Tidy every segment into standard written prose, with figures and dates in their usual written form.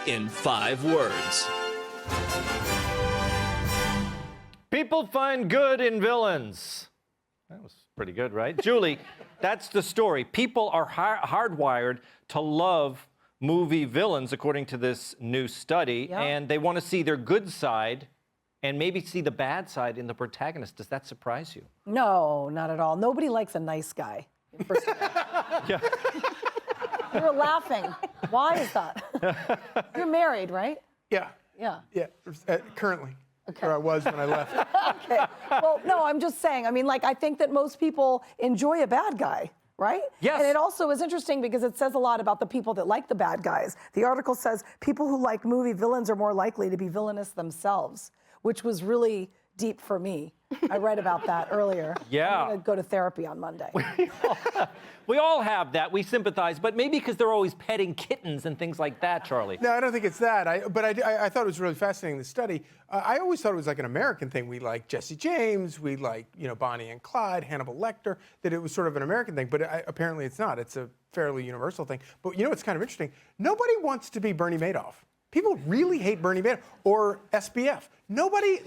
in 5 words. People find good in villains. That was pretty good, right? Julie, that's the story. People are hardwired to love movie villains, according to this new study, and they want to see their good side and maybe see the bad side in the protagonist. Does that surprise you? No, not at all. Nobody likes a nice guy. First of all. Yeah. You're laughing. Why is that? You're married, right? Yeah. Yeah. Yeah. Currently. Okay. Where I was when I left. Okay. Well, no, I'm just saying. I mean, like, I think that most people enjoy a bad guy, right? Yes. And it also is interesting because it says a lot about the people that like the bad guys. The article says people who like movie villains are more likely to be villainous themselves, which was really deep for me. I read about that earlier. Yeah. I'm going to go to therapy on Monday. We all have that. We sympathize, but maybe because they're always petting kittens and things like that, Charlie. No, I don't think it's that. But I thought it was really fascinating, the study. I always thought it was like an American thing. We like Jesse James, we like, Bonnie and Clyde, Hannibal Lecter, that it was sort of an American thing. But apparently it's not. It's a fairly universal thing. But what's kind of interesting? Nobody wants to be Bernie Madoff. People really hate Bernie Madoff or SBF. Nobody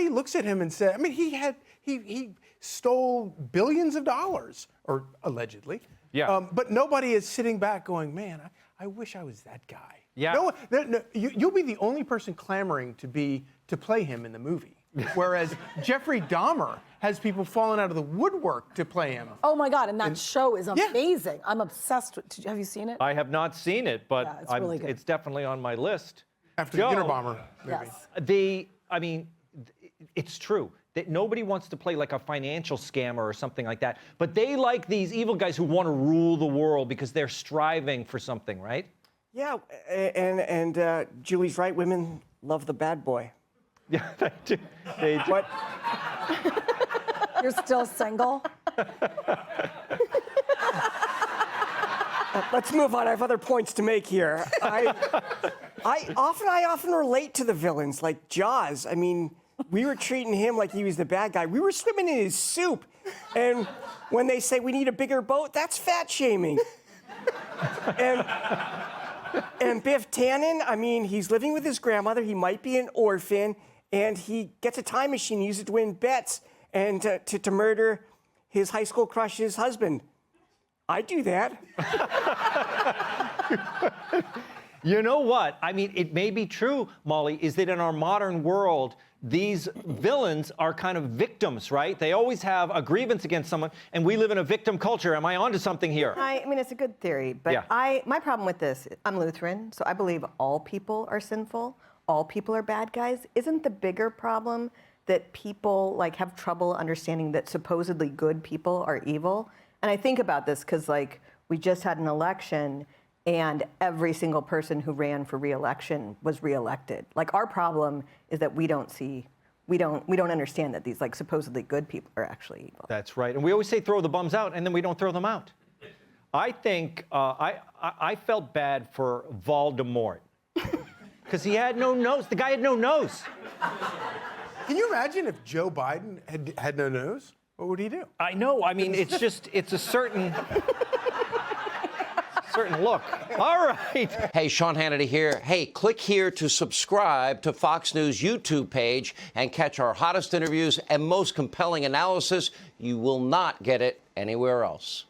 looks at him and says, I mean, he stole billions of dollars, or allegedly. Yeah. But nobody is sitting back going, man, I wish I was that guy. Yeah. You'll be the only person clamoring to play him in the movie. Whereas Jeffrey Dahmer has people falling out of the woodwork to play him. Oh my God, and that show is amazing. I'm obsessed with have you seen it? I have not seen it, but it's really good. It's definitely on my list. After the Unabomber movie. Yes. It's true that nobody wants to play like a financial scammer or something like that, but they like these evil guys who want to rule the world because they're striving for something, right? Yeah, and Julie's right. Women love the bad boy. Yeah, they do. They do. But You're still single? let's move on. I have other points to make here. I often relate to the villains, like Jaws. I mean, we were treating him like he was the bad guy. We were swimming in his soup. And when they say we need a bigger boat, that's fat shaming. And Biff Tannen, I mean, he's living with his grandmother. He might be an orphan. And he gets a time machine, uses it to win bets and to murder his high school crush's husband. I do that. You know what? I mean, it may be true, Molly, is that in our modern world, these villains are kind of victims, right? They always have a grievance against someone, and we live in a victim culture. Am I onto something here? I mean, it's a good theory, but my problem with this, I'm Lutheran, so I believe all people are sinful, all people are bad guys. Isn't the bigger problem that people have trouble understanding that supposedly good people are evil? And I think about this because we just had an election and every single person who ran for re-election was re-elected. Our problem is that we don't understand that these supposedly good people are actually evil. That's right. And we always say throw the bums out, and then we don't throw them out. I think I felt bad for Voldemort because he had no nose. The guy had no nose. Can you imagine if Joe Biden had no nose? What would he do? I know. I mean, it's a certain look. All right. Hey, Sean Hannity here. Hey, click here to subscribe to Fox News YouTube page and catch our hottest interviews and most compelling analysis. You will not get it anywhere else.